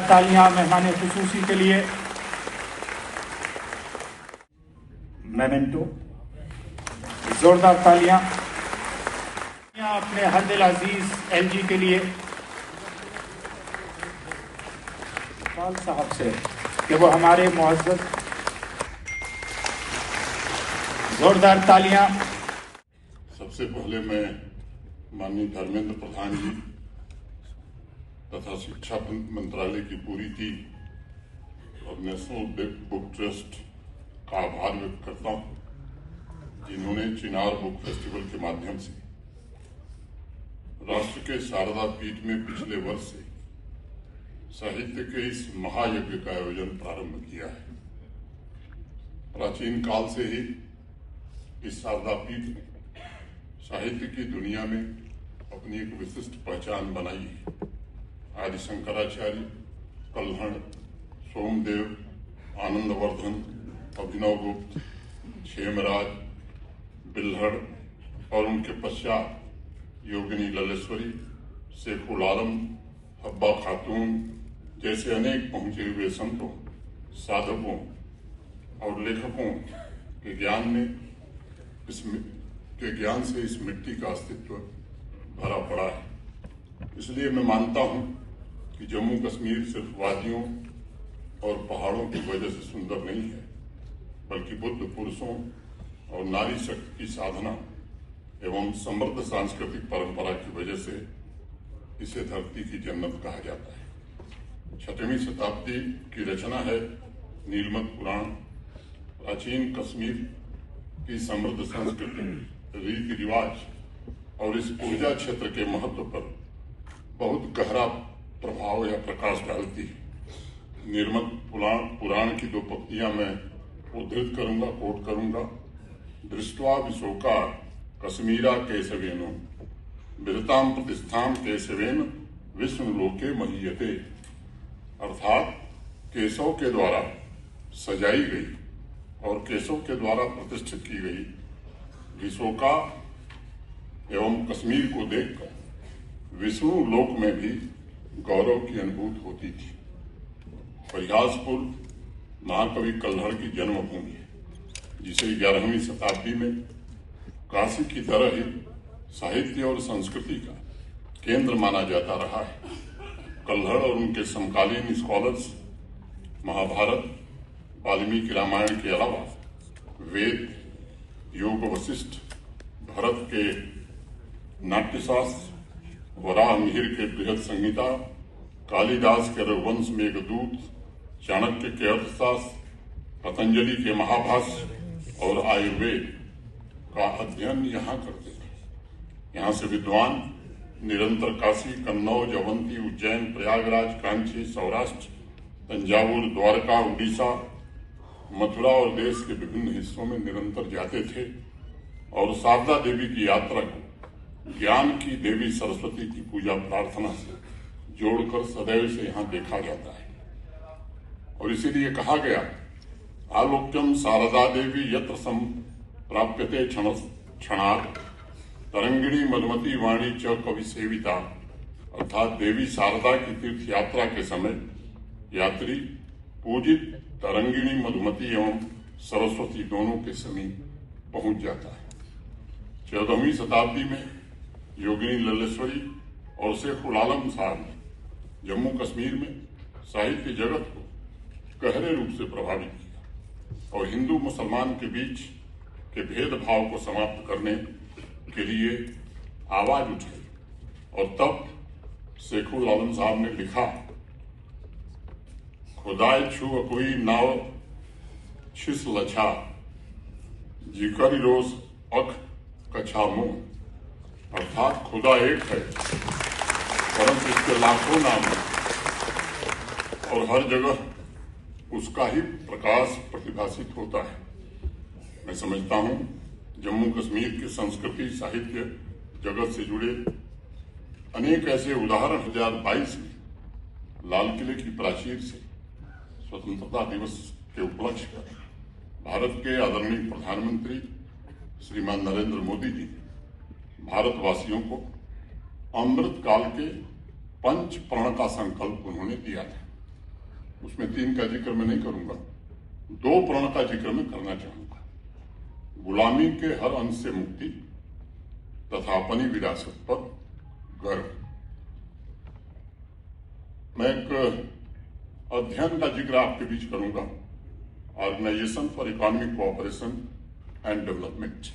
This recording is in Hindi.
तालियां मेहमान खुसूसी के लिए। मेमेंटो, जोरदार तालियां अपने हरदिल अजीज एलजी के लिए इकबाल साहब से कि वो हमारे मुअज़्ज़ज़, जोरदार तालियां। सबसे पहले मैं माननीय धर्मेंद्र प्रधान जी तथा शिक्षा मंत्रालय की पूरी टीम और नेशनल बुक ट्रस्ट का आभार व्यक्त करता हूं, जिन्होंने चिनार बुक फेस्टिवल के माध्यम से राष्ट्र के शारदा पीठ में पिछले वर्ष से साहित्य के इस महायज्ञ का आयोजन प्रारंभ किया है। प्राचीन काल से ही इस शारदा पीठ ने साहित्य की दुनिया में अपनी एक विशिष्ट पहचान बनाई है। आदि शंकराचार्य, कल्हण, सोमदेव, आनंदवर्धन, अभिनव गुप्त, क्षेमराज, बिल्हड़ और उनके पश्चात योगिनी ललेश्वरी, शेख उल आलम, हब्बा खातून जैसे अनेक पहुंचे हुए संतों, साधकों और लेखकों के ज्ञान से इस मिट्टी का अस्तित्व भरा पड़ा है। इसलिए मैं मानता हूं कि जम्मू कश्मीर सिर्फ वादियों और पहाड़ों की वजह से सुंदर नहीं है, बल्कि बुद्ध पुरुषों और नारी शक्ति की साधना एवं समृद्ध सांस्कृतिक परंपरा की वजह से इसे धरती की जन्नत कहा जाता है। 6वीं शताब्दी की रचना है नीलमत पुराण। प्राचीन कश्मीर की समृद्ध संस्कृति, रीति रिवाज और इस ऊर्जा क्षेत्र के महत्व पर बहुत गहरा प्रभाव या प्रकाश डालती है। नीलमत पुराण की 2 पंक्तियां मैं उद्धृत करूंगा, कोट करूंगा। दृष्ट्वा विशोका कश्मीरा केशवेनो विरताम प्रतिष्ठाम केशवेन विष्णु लोके महीयते। अर्थात केशव के द्वारा सजाई गई और केशव के द्वारा प्रतिष्ठित की गई विशोका एवं कश्मीर को देखकर विष्णु लोक में भी गौरव की अनुभूति होती थी। परिहासपुर महाकवि कल्हड़ की जन्मभूमि है, जिसे 11वीं शताब्दी में काशी की तरह ही साहित्य और संस्कृति का केंद्र माना जाता रहा है। कल्हड़ और उनके समकालीन स्कॉलर्स महाभारत, वाल्मीकि रामायण के अलावा वेद, योग वशिष्ठ, भरत के नाट्यशास्त्र, वराह मिहिर के बृहद संहिता, कालिदास के रघुवंश मेघदूत, चाणक्य के अर्थशास्त्र, पतंजलि के महाभाष्य और आयुर्वेद का अध्ययन यहाँ करते थे। यहाँ से विद्वान निरंतर काशी, कन्नौज, अवंती, उज्जैन, प्रयागराज, कांची, सौराष्ट्र, तंजावुर, द्वारका, उड़ीसा, मथुरा और देश के विभिन्न हिस्सों में निरंतर जाते थे और शारदा देवी की यात्रा को ज्ञान की देवी सरस्वती की पूजा प्रार्थना से जोड़कर सदैव से यहाँ देखा जाता है। और इसीलिए कहा गया, आलोक्यम शारदा देवी यत्र सम प्राप्यते क्षणात् तरंगिणी मधुमती वाणी च कवि सेविता। अर्थात देवी शारदा की तीर्थ यात्रा के समय यात्री पूजित तरंगिणी मधुमती एवं सरस्वती दोनों के समीप पहुंच जाता है। 14वीं शताब्दी में योगिनी ललेश्वरी और शेख उल आलम साहब ने जम्मू कश्मीर में साहित्य जगत को गहरे रूप से प्रभावित किया और हिंदू मुसलमान के बीच के भेदभाव को समाप्त करने के लिए आवाज उठाई। और तब शेख उल आलम साहब ने लिखा, खुदाए छू कोई नाव छिस लछा जिकर रोज अख कछा मुंह। अर्थात खुदा एक है परंतु इसके लाखों नाम है और हर जगह उसका ही प्रकाश प्रतिभासित होता है। मैं समझता हूं जम्मू कश्मीर के संस्कृति साहित्य जगत से जुड़े अनेक ऐसे उदाहरण 2022 में लाल किले की प्राचीर से स्वतंत्रता दिवस के उपलक्ष्य पर भारत के आदरणीय प्रधानमंत्री श्रीमान नरेंद्र मोदी जी ने भारतवासियों को अमृत काल के 5 प्रण का संकल्प उन्होंने दिया था। उसमें 3 का जिक्र मैं नहीं करूंगा, 2 प्रण का जिक्र मैं करना चाहूंगा। गुलामी के हर अंश से मुक्ति तथा अपनी विरासत पर गर्व। मैं एक अध्ययन का जिक्र आपके बीच करूंगा, organisation for economic cooperation and development.